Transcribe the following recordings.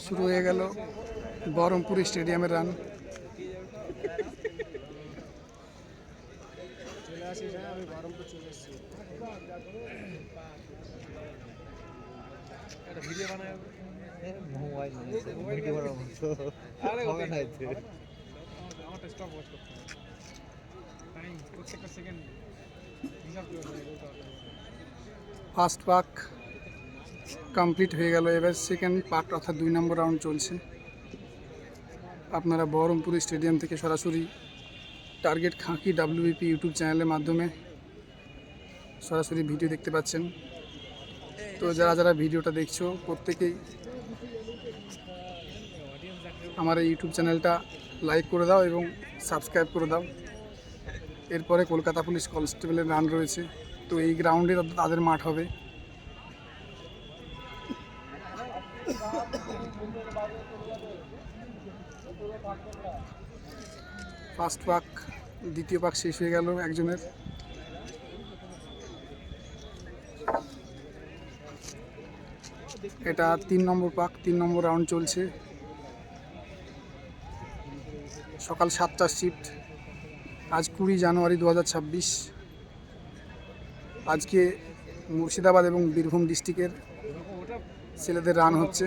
শুরু হয়ে গেল বহরমপুর স্টেডিয়ামের রান। ফার্স্ট পাক কমপ্লিট হয়ে গেল, এবার সেকেন্ড পার্ট অর্থাৎ 2 নম্বর রাউন্ড চলছে। আপনারা বহরমপুর স্টেডিয়াম থেকে সরাসরি টার্গেট খাঁকি WBP ইউটিউব চ্যানেলের মাধ্যমে সরাসরি ভিডিও দেখতে পাচ্ছেন। তো যারা যারা ভিডিওটা দেখছো প্রত্যেকেই আমার এই ইউটিউব চ্যানেলটা লাইক করে দাও এবং সাবস্ক্রাইব করে দাও। এরপরে কলকাতা পুলিশ কনস্টেবলের রান রয়েছে, তো এই গ্রাউন্ডে তাদের মাঠ হবে। ফার্স্ট পাক, দ্বিতীয় পাক শেষ হয়ে গেল একজনের। এটা 3 নম্বর পাক, 3 নম্বর রাউন্ড চলছে। সকাল 7টার শিফট। আজ 20 জানুয়ারি 2026। আজকে মুর্শিদাবাদ এবং বীরভূম ডিস্ট্রিক্টের ছেলেদের রান হচ্ছে।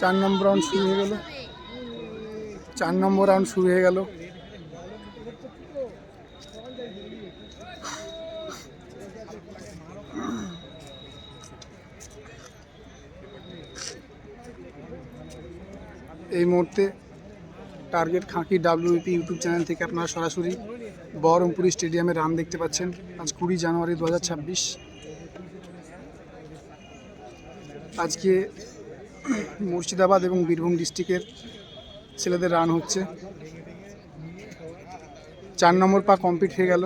চার নম্বর রাউন্ড শুরু হয়ে গেল। 4 নম্বর রাউন্ড শুরু হয়ে গেল। এই মুহূর্তে টার্গেট খাঁকি WBP ইউটিউব চ্যানেল থেকে আপনারা সরাসরি বহরমপুর স্টেডিয়ামে রান দেখতে পাচ্ছেন। আজ 20 জানুয়ারি 2026। আজকে মুর্শিদাবাদ এবং বীরভূম ডিস্ট্রিক্টের ছেলেদের রান হচ্ছে। 4 নম্বর পাক কমপ্লিট হয়ে গেল।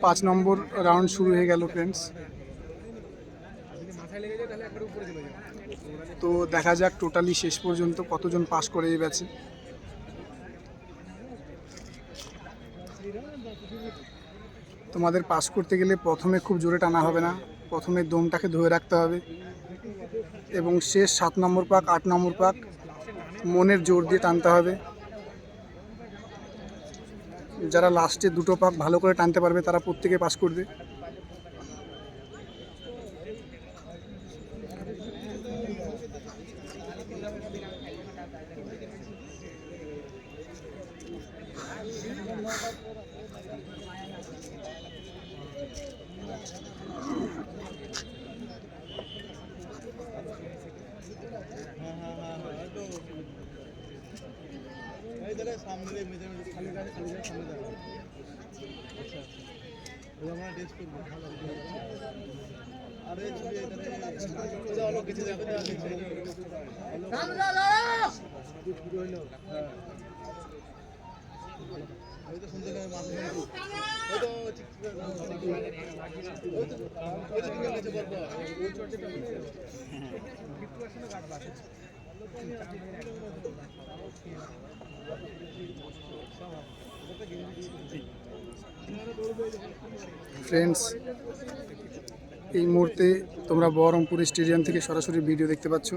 5 নম্বর রাউন্ড শুরু হয়ে গেল ফ্রেন্ডস। তো দেখা যাক টোটালি শেষ পর্যন্ত কতজন পাস করে এই ব্যাচে। তোমাদের পাস করতে গেলে প্রথমে খুব জোরে টানা হবে না, প্রথমে দমটাকে ধরে রাখতে হবে এবং শেষ 7 নম্বর পাক 8 নম্বর পাক মনের জোর দিয়ে টানতে হবে। যারা লাস্টে 2টো পাক ভালো করে টানতে পারবে তারা প্রত্যেকে পাস করবে। ফ্রেন্ডস, এই মুহূর্তে তোমরা বহরমপুর স্টেডিয়াম থেকে সরাসরি ভিডিও দেখতে পাচ্ছ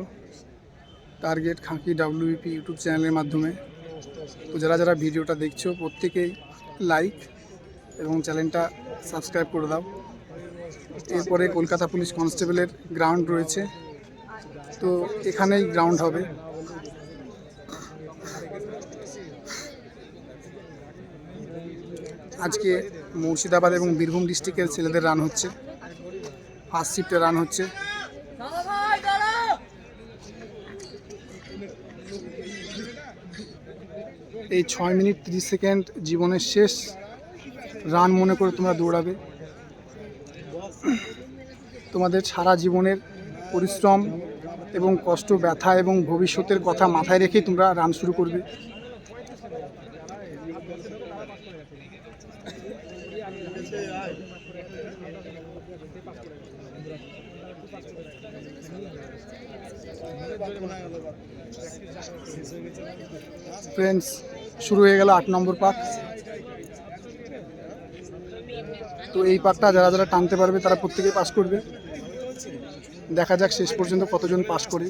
টার্গেট খাঁকি WBP ইউটিউব চ্যানেলের মাধ্যমে। তো যারা যারা ভিডিওটা দেখছো প্রত্যেকেই লাইক এবং চ্যানেলটা সাবস্ক্রাইব করে দাও। এরপরে কলকাতা পুলিশ কনস্টেবলের গ্রাউন্ড রয়েছে, তো এখানেই গ্রাউন্ড হবে। আজকে মুর্শিদাবাদ এবং বীরভূম ডিস্ট্রিক্টের ছেলেদের রান হচ্ছে, ফার্স্ট শিফটে রান হচ্ছে। এই 6 মিনিট 30 সেকেন্ড জীবনের শেষ রান মনে করে তোমরা দৌড়াবে। তোমাদের সারা জীবনের পরিশ্রম এবং কষ্ট, ব্যথা এবং ভবিষ্যতের কথা মাথায় রেখেই তোমরা রান শুরু করবে। ফ্রেন্ডস, শুরু হয়ে গেল 8 নম্বর পাক। তো এই পাকটা যারা যারা টানতে পারবে তারা প্রত্যেকেই পাস করবে। দেখা যাক শেষ পর্যন্ত কতজন পাস করে।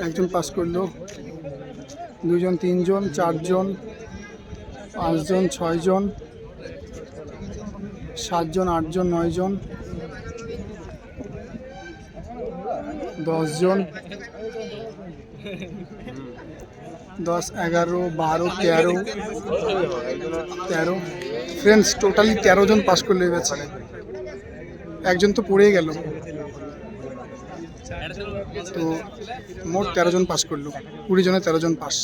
একজন পাস করলো, 2 জন, 3 জন, 4 জন, 5 জন, 6 জন, 7 জন, 8 জন, 9 জন, 10 জন, 10, 11, 12, 13। ফ্রেন্ডস, টোটালি 13 জন পাস করলো এই ব্যাচে। একজন তো পড়েই গেল। তো মোট 13 জন পাস করলো, 20 জনে 13 জন পাস।